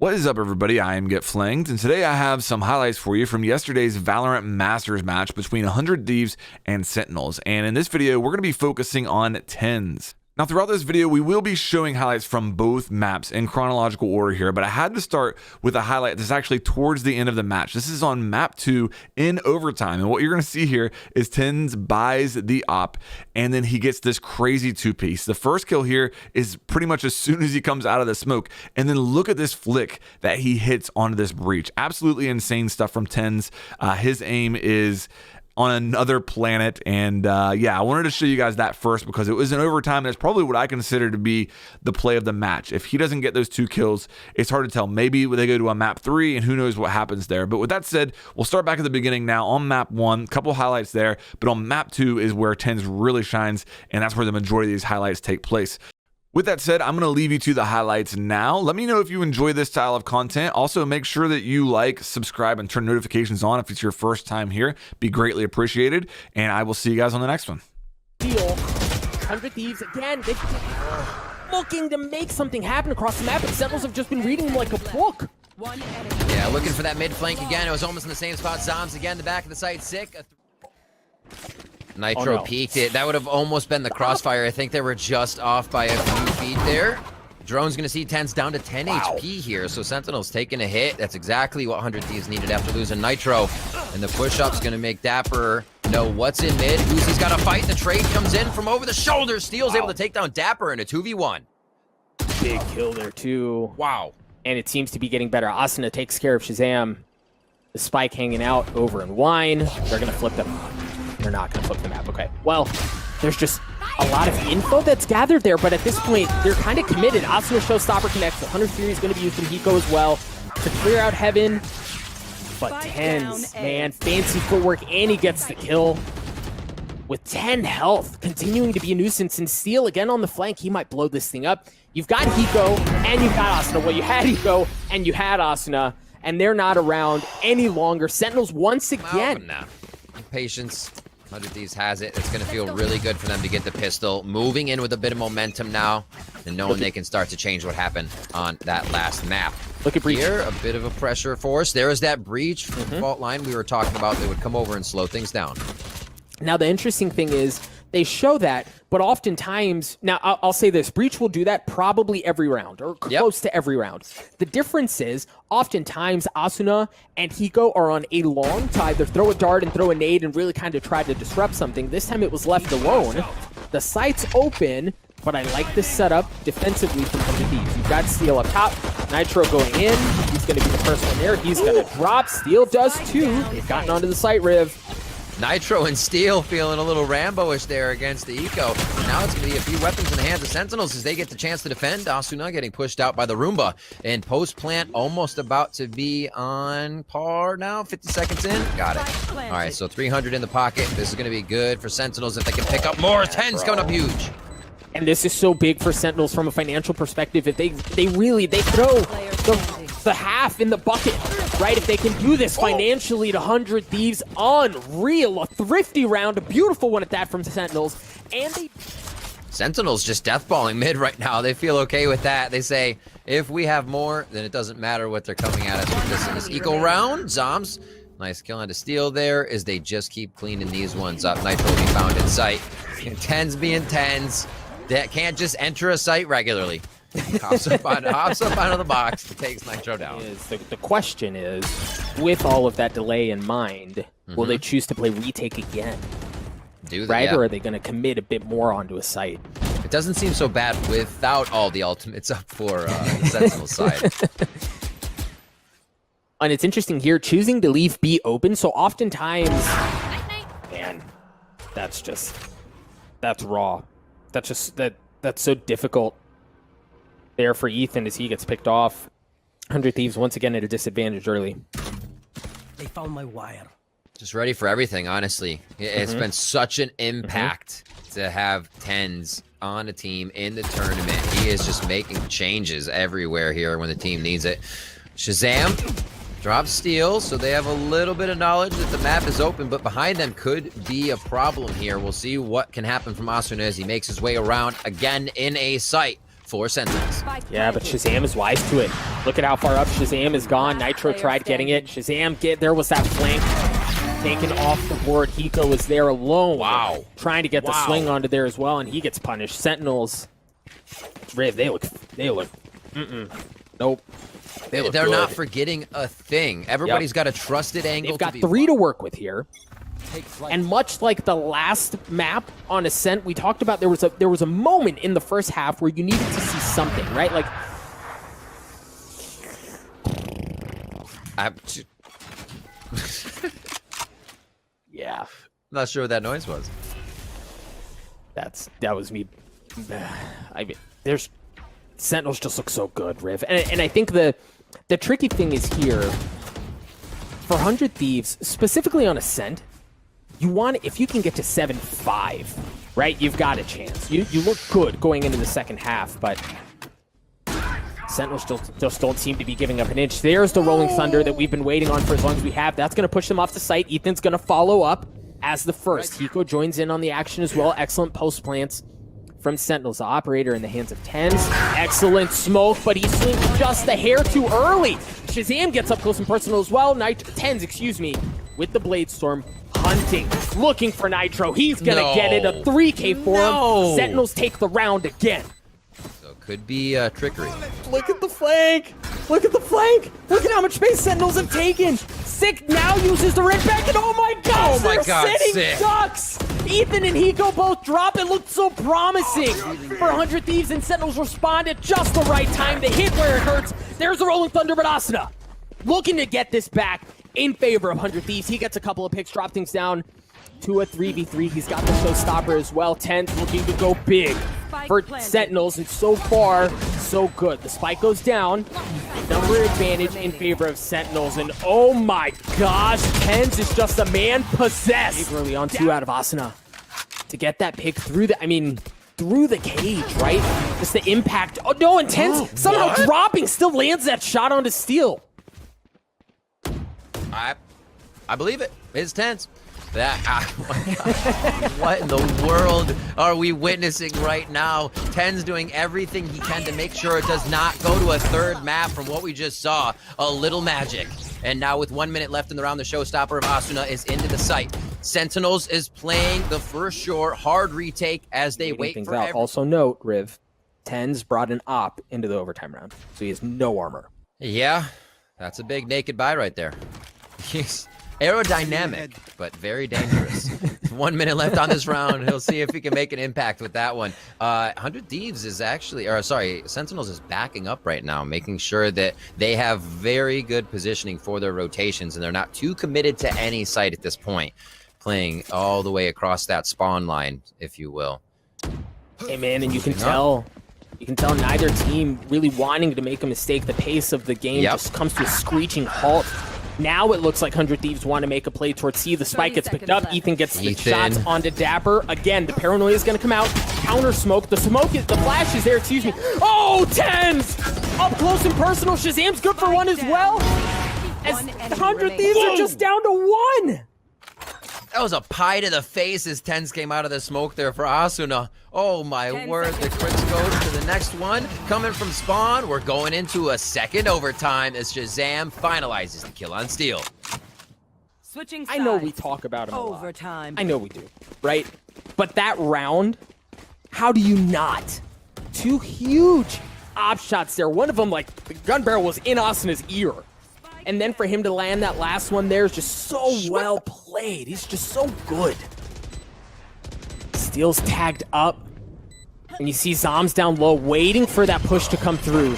What is up, everybody? I am Get Flanged, and today I have some highlights for you from yesterday's Valorant Masters match between 100 Thieves and Sentinels. And in this video, we're going to be focusing on TenZ. Now, throughout this video, we will be showing highlights from both maps in chronological order here, but I had to start with a highlight that's actually towards the end of the match. This is on map 2 in overtime, and what you're going to see here is TenZ buys the op, and then he gets this crazy two-piece. The first kill here is pretty much as soon as he comes out of the smoke, and then look at this flick that he hits onto this breach. Absolutely insane stuff from TenZ. His aim is on another planet, and yeah, I wanted to show you guys that first because it was in overtime, and it's probably what I consider to be the play of the match. If he doesn't get those 2 kills, it's hard to tell. Maybe they go to a map 3, and who knows what happens there. But with that said, we'll start back at the beginning now on map 1. A couple highlights there, but on map 2 is where TenZ really shines, and that's where the majority of these highlights take place. With that said, I'm going to leave you to the highlights now. Let me know if you enjoy this style of content. Also, make sure that you like, subscribe, and turn notifications on if it's your first time here. Be greatly appreciated, and I will see you guys on the next one. 100 Thieves, again, they're looking to make something happen across the map, and Sentinels have just been reading them like a book. Yeah, looking for that mid flank again. It was almost in the same spot. Zombs again, the back of the site, sick. Nitro peeked it. That would have almost been the crossfire. I think they were just off by a few feet there. Drone's going to see TenZ down to 10 HP here, so Sentinel's taking a hit. That's exactly what 100 Thieves needed after losing Nitro. And the push-up's going to make Dapper know what's in mid. Uzi's got to fight. The trade comes in from over the shoulder. Steel's able to take down Dapper in a 2v1. Big kill there, too. Wow. And it seems to be getting better. Asuna takes care of Shazam. The spike hanging out over in Wine. They're going to flip them. They're not going to flip the map. Okay. Well, there's just a lot of info that's gathered there, but at this point, they're kind of committed. Asuna Showstopper connects. The 100 Fury is going to be used from Hiko as well to clear out Heaven. But TenZ, man, fancy footwork, and he gets the kill. With 10 health, continuing to be a nuisance, and Steel again on the flank, he might blow this thing up. You've got Hiko, and you've got Asuna. Well, you had Hiko, and you had Asuna, and they're not around any longer. Sentinels once again. Patience. 100 Thieves has it. It's going to feel really good for them to get the pistol. Moving in with a bit of momentum now, and knowing they can start to change what happened on that last map. Look at Breach. Here, a bit of a pressure force. There is that Breach fault line we were talking about that would come over and slow things down. Now, the interesting thing is they show that, but oftentimes, now I'll say this, Breach will do that probably every round, or close to every round. The difference is, oftentimes, Asuna and Hiko are on a long to either throw a dart and throw a nade and really kind of try to disrupt something. This time it was left alone. The site's open, but I like this setup defensively from 100 Thieves. You've got Steel up top, Nitro going in, he's going to be the first one there, he's going to drop, Steel does too. They've gotten onto the site, Riv. Nitro and Steel feeling a little Rambo-ish there against the Eco. Now it's going to be a few weapons in the hands of Sentinels as they get the chance to defend. Asuna getting pushed out by the Roomba. And post-plant almost about to be on par now. 50 seconds in. Got it. All right, so 300 in the pocket. This is going to be good for Sentinels if they can pick up more. 10's coming up huge. And this is so big for Sentinels from a financial perspective. If they throw the half in the bucket, right? If they can do this financially to 100 Thieves, unreal. A thrifty round, a beautiful one at that from Sentinels. And they... Sentinels just deathballing mid right now. They feel okay with that. They say, if we have more, then it doesn't matter what they're coming at us with this in this eco round. Zombs, nice kill on to Steel there as they just keep cleaning these ones up. Nitro will be found in sight. TenZ being TenZ. That can't just enter a site regularly. Hops up out of the box, takes Nitro down. The question is, with all of that delay in mind, will they choose to play retake again? Right? Or are they going to commit a bit more onto a site? It doesn't seem so bad without all the ultimates up for the Sentinel side. And it's interesting here, choosing to leave B open, so oftentimes... Man, that's raw. That's so difficult there for Ethan as he gets picked off. 100 Thieves once again at a disadvantage early. They found my wire. Just ready for everything, honestly. It's been such an impact to have TenZ on a team in the tournament. He is just making changes everywhere here when the team needs it. Shazam drops Steel, so they have a little bit of knowledge that the map is open, but behind them could be a problem here. We'll see what can happen from Asuna as he makes his way around again in a site. for Sentinels. Yeah, but Shazam is wise to it. Look at how far up Shazam is gone. Nitro tried getting it. Shazam, there was that flank taken off the board. Hiko was there alone. Wow. Trying to get the swing onto there as well, and he gets punished. Sentinels, Riv, they look, nope. They're good. not forgetting a thing. Everybody's got a trusted angle. They've got 3 to work with here. And much like the last map on Ascent, we talked about there was a moment in the first half where you needed to see something, right? Like, yeah, not sure what that noise was. that was me. I mean, there's Sentinels just look so good, Riv, and I think the tricky thing is here for 100 Thieves, specifically on Ascent. You want, if you can get to 7-5, right? You've got a chance. You look good going into the second half, but Sentinels just don't seem to be giving up an inch. There's the Rolling Thunder that we've been waiting on for as long as we have. That's going to push them off the site. Ethan's going to follow up as the first. Hiko joins in on the action as well. Excellent post plants from Sentinels. The operator in the hands of TenZ. Excellent smoke, but he swings just the hair too early. Shazam gets up close and personal as well. TenZ, excuse me, with the Blade Storm. Hunting, looking for Nitro. He's gonna get it, a 3K for him. Sentinels take the round again. So could be trickery. Look at the flank. Look at the flank. Look at how much space Sentinels have taken. Sick now uses the red back, and oh my gosh, they're sitting Sick. ducks. Ethan and Hiko both drop. It looked so promising for 100 Thieves, and Sentinels respond at just the right time. They hit where it hurts. There's the Rolling Thunder, but Asuna looking to get this back in favor of 100 Thieves. He gets a couple of picks, drop things down to a 3v3. He's got the showstopper as well. TenZ looking to go big for Sentinels, and so far, so good. The spike goes down. Number advantage in favor of Sentinels, and oh my gosh, TenZ is just a man possessed. Eagerly on 2 out of Asuna to get that pick through through the cage, right? Just the impact. Oh no, and TenZ somehow dropping, still lands that shot onto Steel. I believe it. It's TenZ. What in the world are we witnessing right now? TenZ doing everything he can to make sure it does not go to a third map from what we just saw. A little magic. And now with 1 minute left in the round, the showstopper of Asuna is into the site. Sentinels is playing the first short hard retake as they wait things for out. Also note, Riv, TenZ brought an op into the overtime round, so he has no armor. Yeah, that's a big naked buy right there. He's aerodynamic, but very dangerous. 1 minute left on this round. He'll see if he can make an impact with that one. 100 Thieves is actually, or sorry, Sentinels is backing up right now, making sure that they have very good positioning for their rotations, and they're not too committed to any site at this point, playing all the way across that spawn line, if you will. Hey man, and you can tell neither team really wanting to make a mistake. The pace of the game just comes to a screeching halt. Now it looks like 100 Thieves want to make a play towards C. The spike gets picked up. Ethan gets the shots onto Dapper. Again, the paranoia is going to come out. Counter smoke. The flash is there, excuse me. Oh, TenZ! Up close and personal. Shazam's good for 1 as well. As 100 Thieves are just down to 1. That was a pie to the face as TenZ came out of the smoke there for Asuna. Oh my word, the crits goes to the next one. Coming from spawn, we're going into a second overtime as Shazam finalizes the kill on Steel. Switching I know we talk about him a lot. overtime. I know we do, right? But that round, how do you not? 2 huge op shots there. One of them, like, the gun barrel was in Asuna's ear. And then for him to land that last one there is just so well played. He's just so good. Steel's tagged up. And you see Zoms down low waiting for that push to come through.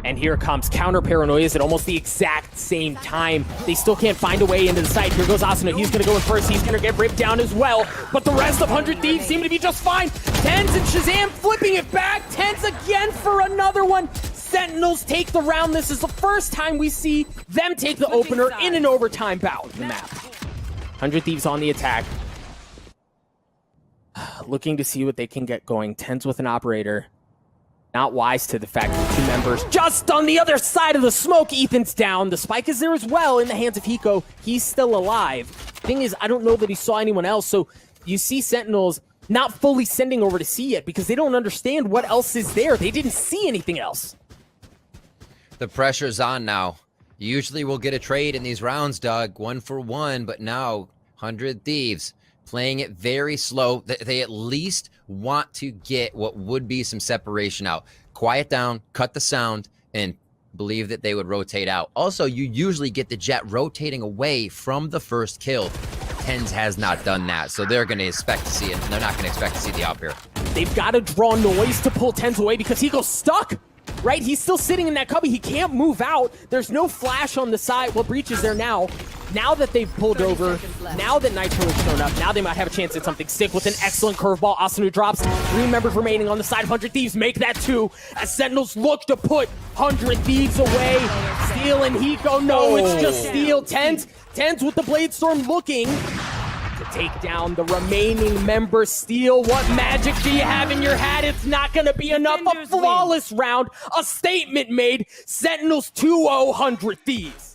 And here comes counter paranoias at almost the exact same time. They still can't find a way into the site. Here goes Asuna. He's going to go in first. He's going to get ripped down as well. But the rest of 100 Thieves seem to be just fine. TenZ and Shazam flipping it back. TenZ again for another one. Sentinels take the round. This is the first time we see them take the opener in an overtime bout in the map. 100 Thieves on the attack. Looking to see what they can get going. TenZ with an operator. Not wise to the fact that 2 members just on the other side of the smoke. Ethan's down. The spike is there as well in the hands of Hiko. He's still alive. Thing is, I don't know that he saw anyone else. So you see Sentinels not fully sending over to C yet because they don't understand what else is there. They didn't see anything else. The pressure's on now. Usually we'll get a trade in these rounds, Doug, 1 for 1, but now 100 Thieves playing it very slow. They at least want to get what would be some separation out. Quiet down, cut the sound, and believe that they would rotate out. Also, you usually get the Jet rotating away from the first kill. TenZ has not done that, so they're going to expect to see it. They're not going to expect to see the op here. They've got to draw noise to pull TenZ away because he goes stuck, right? He's still sitting in that cubby. He can't move out. There's no flash on the side. Well, Breach is there now. Now that they've pulled over, now that Nitro has shown up, now they might have a chance at something sick with an excellent curveball. Asunu drops 3 members remaining on the side. 100 Thieves make that 2 as Sentinels look to put 100 Thieves away. Steel and Hiko, no, it's just Steel. TenZ with the Blade Storm looking to take down the remaining members. Steel, what magic do you have in your hat? It's not going to be enough. A flawless round, a statement made. Sentinels 2-0, 100 Thieves.